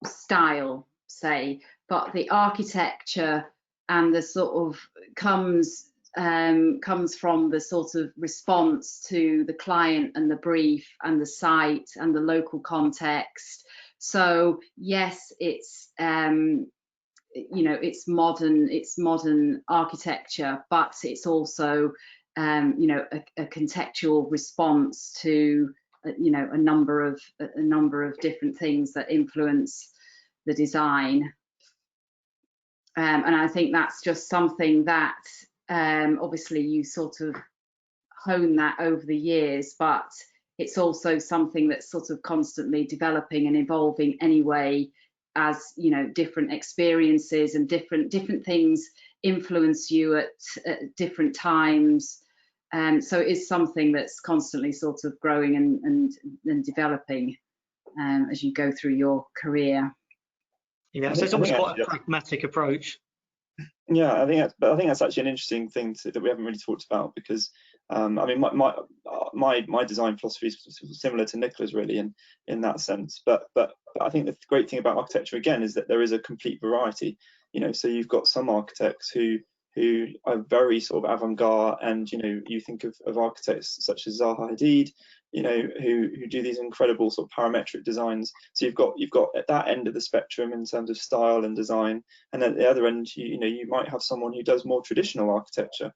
Speaker 3: style, say, but the architecture and the sort of comes from the sort of response to the client and the brief and the site and the local context. So yes, it's it's modern architecture, but it's also a contextual response to a number of different things that influence the design. And I think that's just something that obviously you sort of hone that over the years, but it's also something that's sort of constantly developing and evolving anyway, as different experiences and different things influence you at different times. So it is something that's constantly sort of growing and developing as you go through your career.
Speaker 1: Yeah, so it's almost quite a pragmatic approach.
Speaker 2: Yeah, I think that's actually an interesting thing that we haven't really talked about, because I mean, my design philosophy is similar to Nicola's really in that sense. But I think the great thing about architecture again is that there is a complete variety. You know, so you've got some architects who are very sort of avant-garde, and you know, you think of architects such as Zaha Hadid, you know, who do these incredible sort of parametric designs. So you've got at that end of the spectrum in terms of style and design, and at the other end, you know, you might have someone who does more traditional architecture,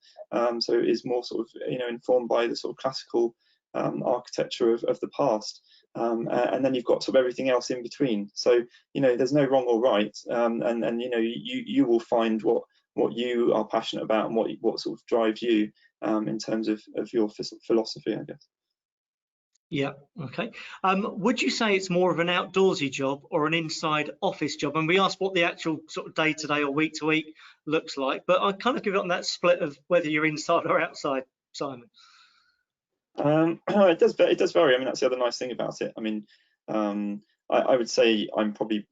Speaker 2: so is more sort of, you know, informed by the sort of classical architecture of the past. And then you've got sort of everything else in between. So, you know, there's no wrong or right, and you know, you will find what you are passionate about and what sort of drives you in terms of your philosophy, I guess.
Speaker 1: Yeah, okay. Would you say it's more of an outdoorsy job or an inside office job? And we asked what the actual sort of day-to-day or week-to-week looks like, but I kind of give it on that split of whether you're inside or outside, Simon.
Speaker 2: It does vary. I mean, that's the other nice thing about it. I mean, I would say I'm probably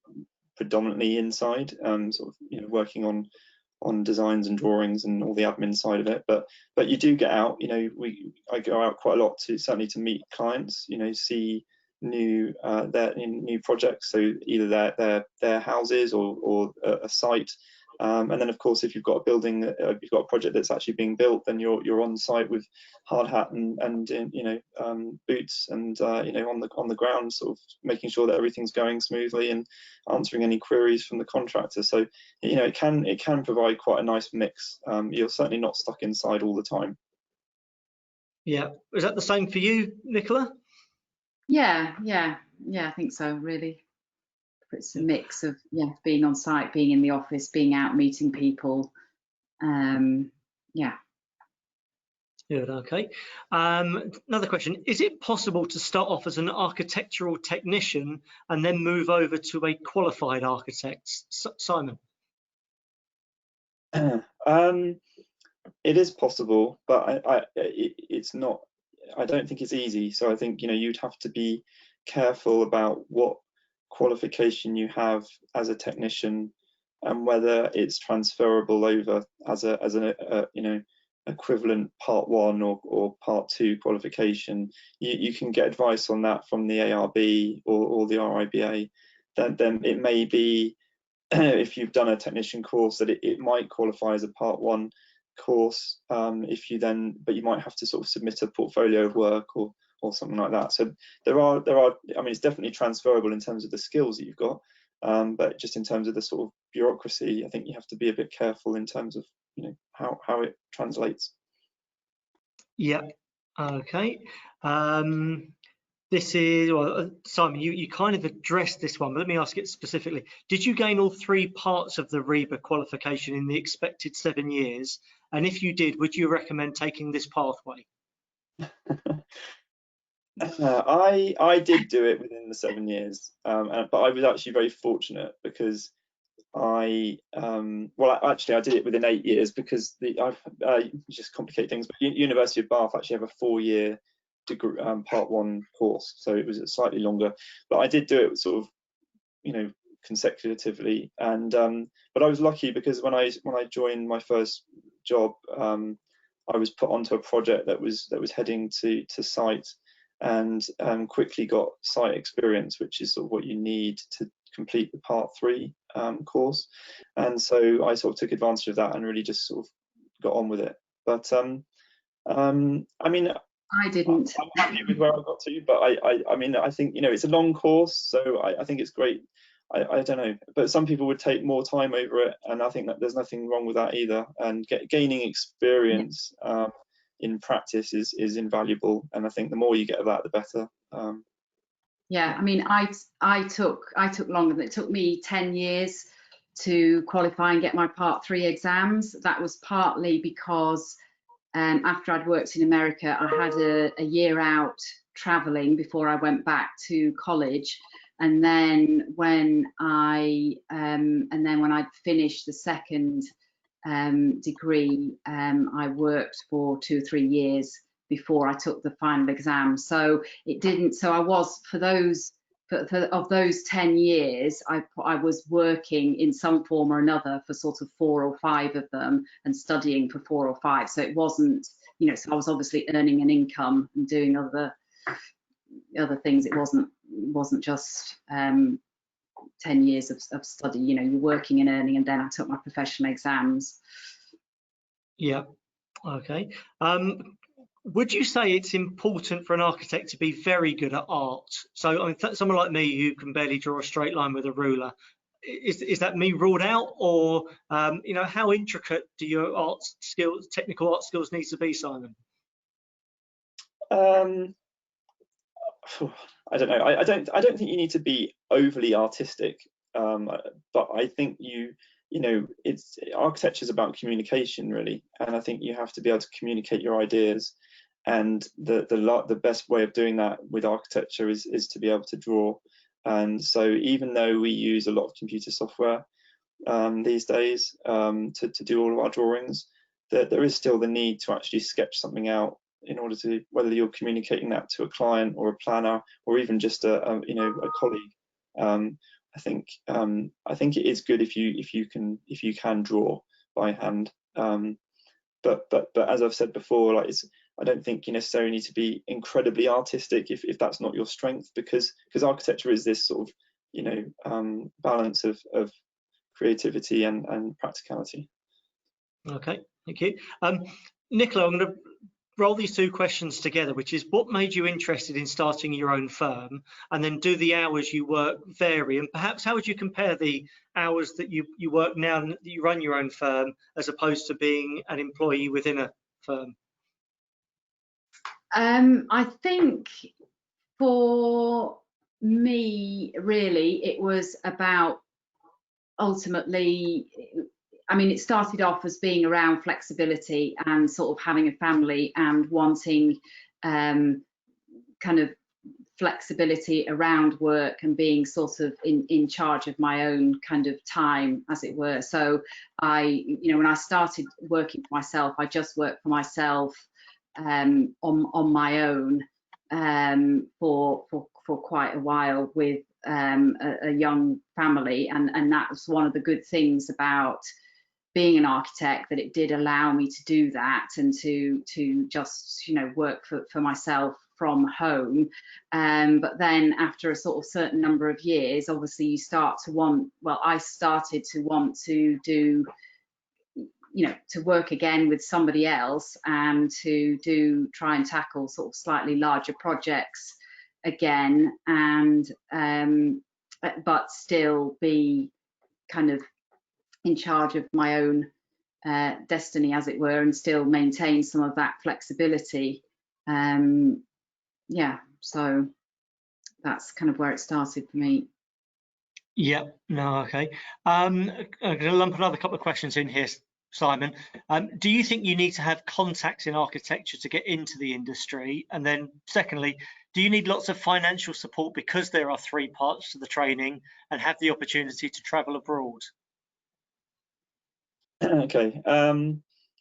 Speaker 2: predominantly inside, sort of, you know, working on designs and drawings and all the admin side of it, but you do get out. You know, I go out quite a lot certainly to meet clients, you know, see new projects, so either their houses or a site, and then of course if you've got a building, you've got a project that's actually being built, then you're on site with hard hat and you know, boots, and you know, on the ground, sort of making sure that everything's going smoothly and answering any queries from the contractor. So, you know, it can provide quite a nice mix. You're certainly not stuck inside all the time.
Speaker 1: Yeah, is that the same for you, Nicola?
Speaker 3: Yeah, I think so, really. It's a mix of, yeah, being on site, being in the office, being out meeting people. Yeah.
Speaker 1: Good, okay. Another question, is it possible to start off as an architectural technician and then move over to a qualified architect? Simon?
Speaker 2: It is possible, but it's not, I don't think it's easy. So I think, you know, you'd have to be careful about what qualification you have as a technician and whether it's transferable over as an you know, equivalent part 1 or part 2 qualification. You can get advice on that from the ARB or the RIBA. Then it may be, if you've done a technician course, that it might qualify as a part 1 course, if you then, but you might have to sort of submit a portfolio of work or something like that. So there are, I mean, it's definitely transferable in terms of the skills that you've got, but just in terms of the sort of bureaucracy, I think you have to be a bit careful in terms of, you know, how it translates.
Speaker 1: Yeah, okay. This is, well, Simon, you kind of addressed this one, but let me ask it specifically. Did you gain all 3 parts of the RIBA qualification in the expected 7 years? And if you did, would you recommend taking this pathway?
Speaker 2: I did do it within the 7 years, but I was actually very fortunate because well, actually I did it within 8 years, because I just complicate things, but University of Bath actually have a 4-year degree, part 1 course, so it was slightly longer, but I did do it sort of, you know, consecutively. And but I was lucky because when I joined my first job, I was put onto a project that was heading to site, and quickly got site experience, which is sort of what you need to complete the part 3 course. And so I sort of took advantage of that and really just sort of got on with it. But I mean,
Speaker 3: I didn't.
Speaker 2: I'm happy with where I got to, but I mean, I think, you know, it's a long course, so I think it's great. I don't know, but some people would take more time over it, and I think that there's nothing wrong with that either. And gaining experience in practice is invaluable, and I think the more you get of that, the better.
Speaker 3: Yeah, I mean, I took longer. It took me 10 years to qualify and get my part 3 exams. That was partly because after I'd worked in America, I had a year out traveling before I went back to college. And then when I'd finished the second degree, I worked for 2 or 3 years before I took the final exam. So it didn't. So I was for those. Of those 10 years, I was working in some form or another for sort of 4 or 5 of them, and studying for 4 or 5. So it wasn't, you know, so I was obviously earning an income and doing other things. It wasn't just 10 years of study. You know, you're working and earning, and then I took my professional exams.
Speaker 1: Yeah. Okay. Would you say it's important for an architect to be very good at art? So, I mean, someone like me who can barely draw a straight line with a ruler, is that me ruled out, or you know, how intricate do your art skills, technical art skills, need to be, Simon?
Speaker 2: I don't know. I don't think you need to be overly artistic, but I think you know, architecture is about communication, really, and I think you have to be able to communicate your ideas. And the best way of doing that with architecture is to be able to draw. And so even though we use a lot of computer software these days to do all of our drawings, there is still the need to actually sketch something out in order to, whether you're communicating that to a client or a planner or even just a colleague. I think it is good if you can draw by hand. But as I've said before, like, I don't think you necessarily need to be incredibly artistic if that's not your strength, because architecture is this sort of, you know, balance of creativity and practicality.
Speaker 1: Okay, thank you. Nicola, I'm going to roll these 2 questions together, which is, what made you interested in starting your own firm? And then, do the hours you work vary? And perhaps, how would you compare the hours that you work now that you run your own firm as opposed to being an employee within a firm?
Speaker 3: I think for me, really, it was about, ultimately, I mean, it started off as being around flexibility and sort of having a family and wanting kind of flexibility around work and being sort of in charge of my own kind of time, as it were. So you know, when I started working for myself, I just worked for myself on my own for quite a while with a young family, and that was one of the good things about being an architect, that it did allow me to do that and to just, you know, work for myself from home. But then after a sort of certain number of years, obviously you start to want, well, I started to want to do, you know, to work again with somebody else and to try and tackle sort of slightly larger projects again, and but still be kind of in charge of my own destiny, as it were, and still maintain some of that flexibility. Yeah, so that's kind of where it started for me.
Speaker 1: Yeah, no, okay. I'm going to lump another couple of questions in here, Simon. Do you think you need to have contacts in architecture to get into the industry? And then secondly, do you need lots of financial support because there are 3 parts to the training and have the opportunity to travel abroad?
Speaker 2: Okay.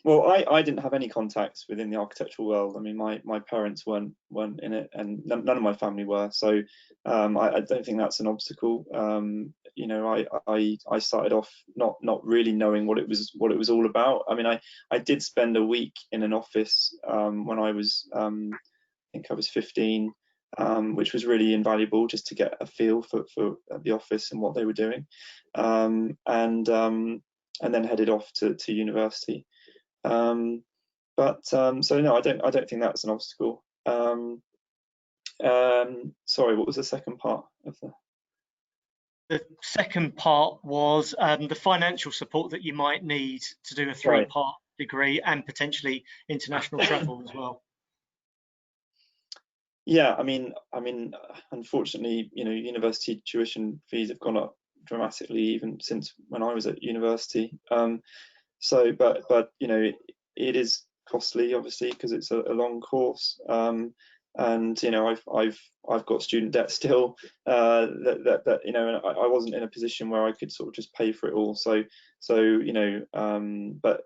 Speaker 2: Well, I didn't have any contacts within the architectural world. I mean, my parents weren't in it, and none of my family were. So I don't think that's an obstacle. You know, I started off not really knowing what it was all about. I mean, I did spend a week in an office when I was I think I was 15, which was really invaluable just to get a feel for the office and what they were doing, and then headed off to university. So no, I don't think that's an obstacle. Sorry, what was the second part of the?
Speaker 1: The second part was the financial support that you might need to do a 3-part degree and potentially international travel as well.
Speaker 2: Yeah, I mean, unfortunately, you know, university tuition fees have gone up dramatically even since when I was at university. So, but you know, it is costly, obviously, because it's a long course. and you know, I've got student debt still, that you know, and I wasn't in a position where I could sort of just pay for it all. So you know, but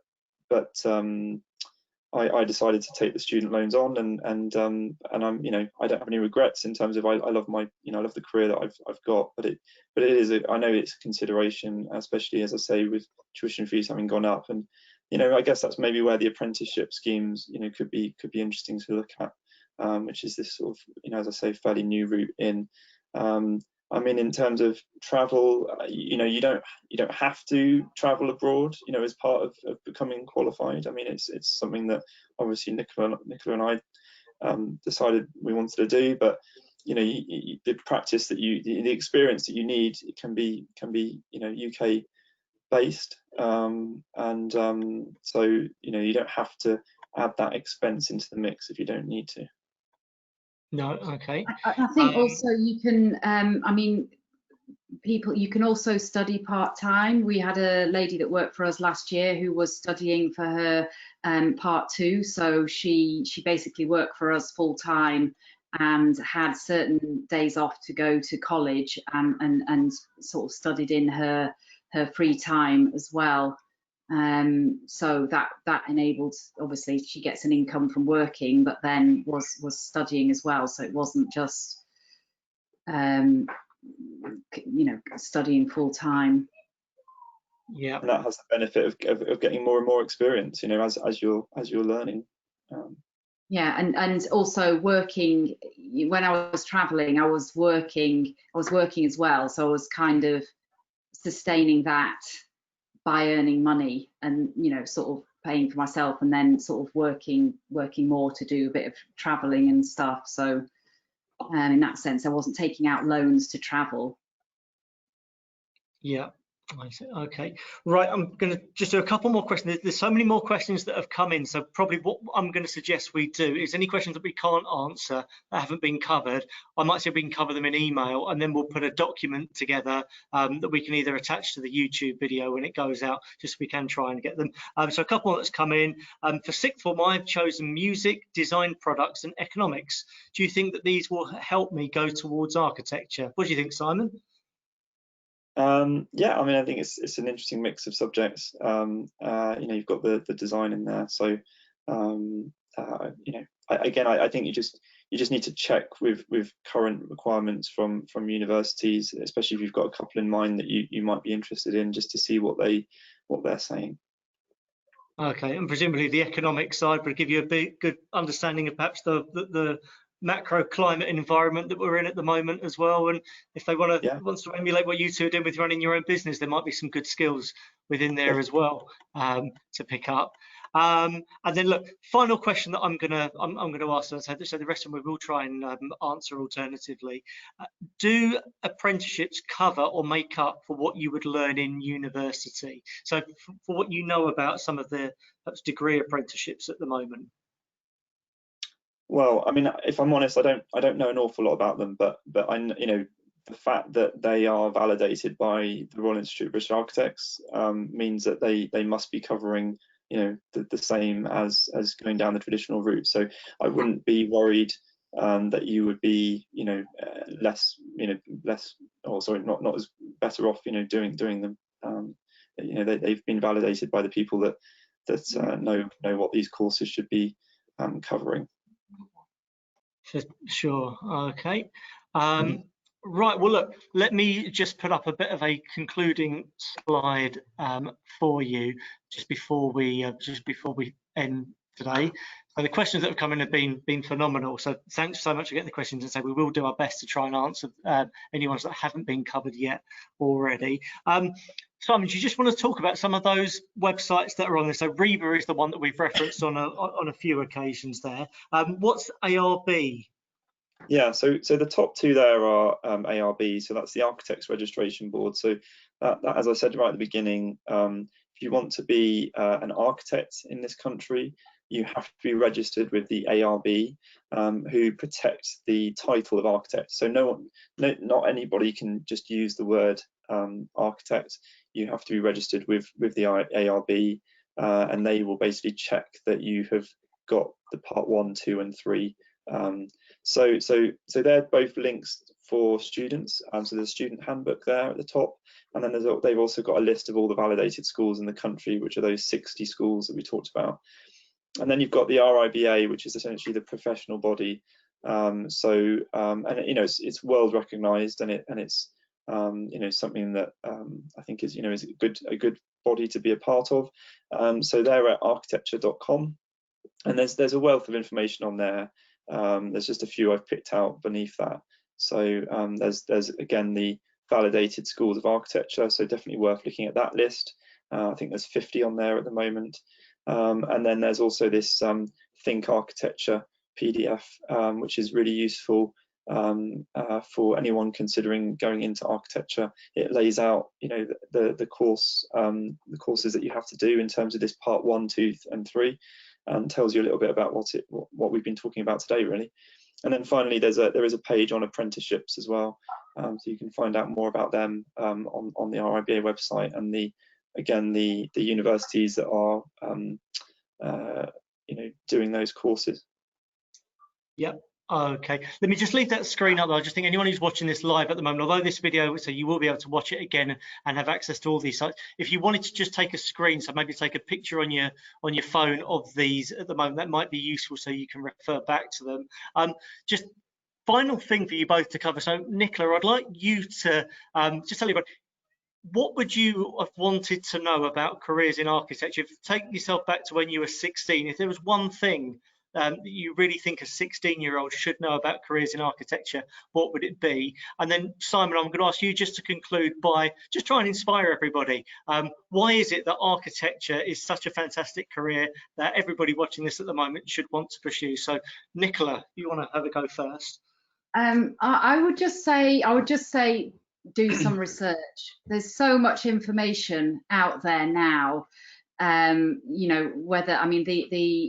Speaker 2: I decided to take the student loans on, and I'm, you know, I don't have any regrets in terms of I love my, you know, I love the career that I've got, but it is I know it's a consideration, especially as I say with tuition fees having gone up, and you know, I guess that's maybe where the apprenticeship schemes, you know, could be interesting to look at, which is this sort of, you know, as I say, fairly new route in. I mean, in terms of travel, you know, you don't have to travel abroad, you know, as part of becoming qualified. I mean, it's something that obviously Nicola and I decided we wanted to do, but you know, the practice that the experience that you need, it can be you know, UK based, and so you know, you don't have to add that expense into the mix if you don't need to.
Speaker 1: No, okay.
Speaker 3: I think also you can, I mean, you can also study part-time. We had a lady that worked for us last year who was studying for her part 2, so she basically worked for us full-time and had certain days off to go to college, and sort of studied in her free time as well. So that enabled, obviously she gets an income from working, but then was studying as well, so it wasn't just you know, studying full time.
Speaker 1: Yeah,
Speaker 2: and that has the benefit of getting more and more experience, you know, as you're learning.
Speaker 3: Yeah, and also working. When I was traveling, I was working as well, so I was kind of sustaining that by earning money, and you know, sort of paying for myself, and then sort of working more to do a bit of traveling and stuff. So in that sense, I wasn't taking out loans to travel.
Speaker 1: yeah. Okay, right, I'm going to just do a couple more questions. There's so many more questions that have come in, so probably what I'm going to suggest we do is any questions that we can't answer, that haven't been covered, I might see if we can cover them in email, and then we'll put a document together that we can either attach to the YouTube video when it goes out, just so we can try and get them. So a couple that's come in. For sixth form, I've chosen music, design products and economics. Do you think that these will help me go towards architecture? What do you think, Simon?
Speaker 2: Yeah, I mean, I think it's an interesting mix of subjects. You know, you've got the design in there, so you know, I think you just need to check with current requirements from universities, especially if you've got a couple in mind that you might be interested in, just to see what they're saying.
Speaker 1: Okay, and presumably the economic side would give you a good understanding of perhaps the macro climate environment that we're in at the moment as well. And if they wants to emulate what you two are doing with running your own business, there might be some good skills within there as well to pick up. And then look, final question that I'm gonna ask, so the rest of them we will try and answer alternatively. Do apprenticeships cover or make up for what you would learn in university? So for what you know about some of the perhaps degree apprenticeships at the moment.
Speaker 2: Well, I mean, if I'm honest, I don't know an awful lot about them, but I, you know, the fact that they are validated by the Royal Institute of British Architects means that they must be covering, you know, the same as going down the traditional route. So I wouldn't be worried that you would be, you know, less, or sorry, not as better off, you know, doing them. You know, they've been validated by the people that know what these courses should be covering.
Speaker 1: Sure. Okay. Right. Well, look. Let me just put up a bit of a concluding slide for you just before we end today. So the questions that have come in have been phenomenal. So thanks so much for getting the questions, and so we will do our best to try and answer any ones that haven't been covered yet already. Simon, do you just want to talk about some of those websites that are on this? So Reba is the one that we've referenced on a few occasions there. What's ARB?
Speaker 2: Yeah, so the top two there are ARB, so that's the Architects Registration Board. So that, as I said right at the beginning, if you want to be an architect in this country, you have to be registered with the ARB, who protects the title of architect. So not anybody can just use the word architect. You have to be registered with the ARB, and they will basically check that you have got the part 1, 2 and 3 So they're both links for students. So there's a student handbook there at the top, and then they've also got a list of all the validated schools in the country, which are those 60 schools that we talked about. And then you've got the RIBA, which is essentially the professional body. And it's world recognised, and it's something that I think is is a good body to be a part of. So they're at architecture.com, and there's a wealth of information on there. There's just a few I've picked out beneath that. So there's again the validated schools of architecture, so definitely worth looking at that list. I think there's 50 on there at the moment. And then there's also this Think Architecture PDF, which is really useful for anyone considering going into architecture. It lays out, the courses that you have to do in terms of this part 1, 2, and 3, and tells you a little bit about what we've been talking about today, really. And then finally, there is a page on apprenticeships as well, so you can find out more about them on the RIBA website, and the universities that are doing those courses.
Speaker 1: Yep. Okay, let me just leave that screen up. I just think anyone who's watching this live at the moment, although this video, so you will be able to watch it again and have access to all these sites. If you wanted to just take a screen, so maybe take a picture on your phone of these at the moment, that might be useful so you can refer back to them. Just final thing for you both to cover. So Nicola, I'd like you to just tell everybody, what would you have wanted to know about careers in architecture? Take yourself back to when you were 16. If there was one thing that you really think a 16-year-old should know about careers in architecture, what would it be? And then Simon, I'm going to ask you just to conclude by just trying to inspire everybody. Why is it that architecture is such a fantastic career that everybody watching this at the moment should want to pursue? So Nicola, you want to have a go first?
Speaker 3: I would just say do some research. There's so much information out there now. The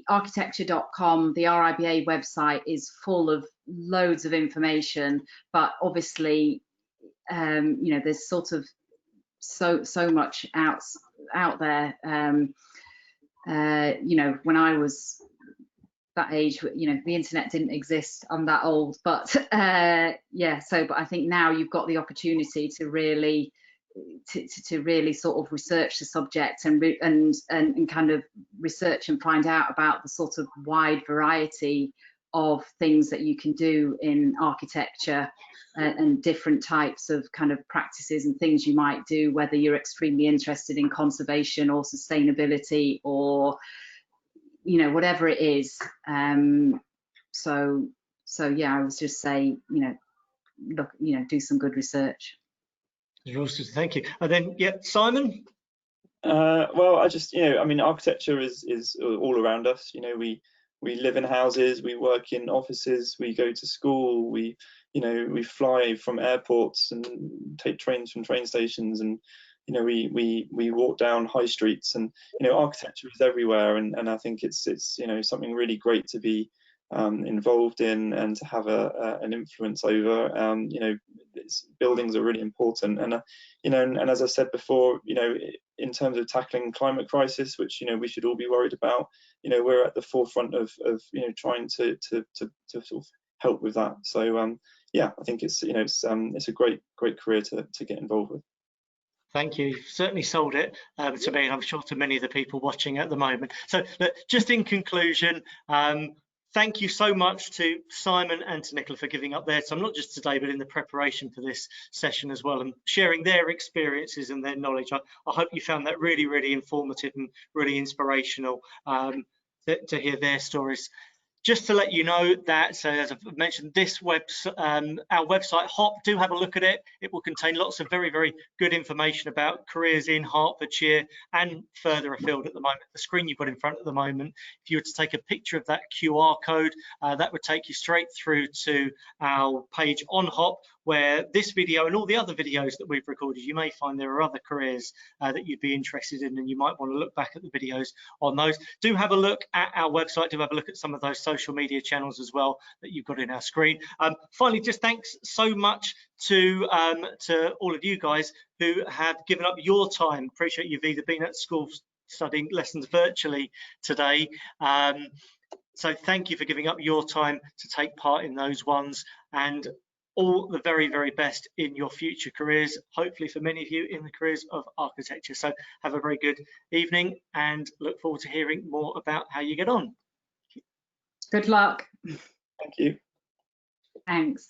Speaker 3: architecture.com, the RIBA website is full of loads of information, but obviously, there's sort of so much out there. When I was that age, the internet didn't exist. I'm that old, but but I think now you've got the opportunity to really sort of research the subject and kind of research and find out about the sort of wide variety of things that you can do in architecture, and different types of kind of practices and things you might do, whether you're extremely interested in conservation or sustainability or whatever it is. So yeah, I would just say, look, do some good research.
Speaker 1: Thank you. And then, yeah, Simon?
Speaker 2: Well, I just, architecture is all around us. We live in houses, we work in offices, we go to school, we fly from airports and take trains from train stations, and we walk down high streets, and architecture is everywhere, and I think it's something really great to be involved in and to have an influence over. Buildings are really important, and and as I said before, in terms of tackling climate crisis, which we should all be worried about, we're at the forefront of trying to sort of help with that. So yeah, I think it's it's a great career to get involved with.
Speaker 1: Thank you. You've certainly sold it to me, and I'm sure to many of the people watching at the moment. So just in conclusion, thank you so much to Simon and to Nicola for giving up their time, not just today, but in the preparation for this session as well, and sharing their experiences and their knowledge. I hope you found that really, really informative and really inspirational to hear their stories. Just to let you know that, as I've mentioned, this our website, HOP, do have a look at it. It will contain lots of very, very good information about careers in Hertfordshire and further afield at the moment. The screen you've got in front at the moment, if you were to take a picture of that QR code, that would take you straight through to our page on HOP, where this video and all the other videos that we've recorded, you may find there are other careers that you'd be interested in, and you might want to look back at the videos on those. Do have a look at our website, do have a look at some of those social media channels as well that you've got in our screen. Finally, just thanks so much to all of you guys who have given up your time. Appreciate you've either been at school studying lessons virtually today, So thank you for giving up your time to take part in those ones, and all the very, very best in your future careers, hopefully for many of you in the careers of architecture. So have a very good evening and look forward to hearing more about how you get on.
Speaker 3: Good luck.
Speaker 2: Thank you.
Speaker 3: Thanks.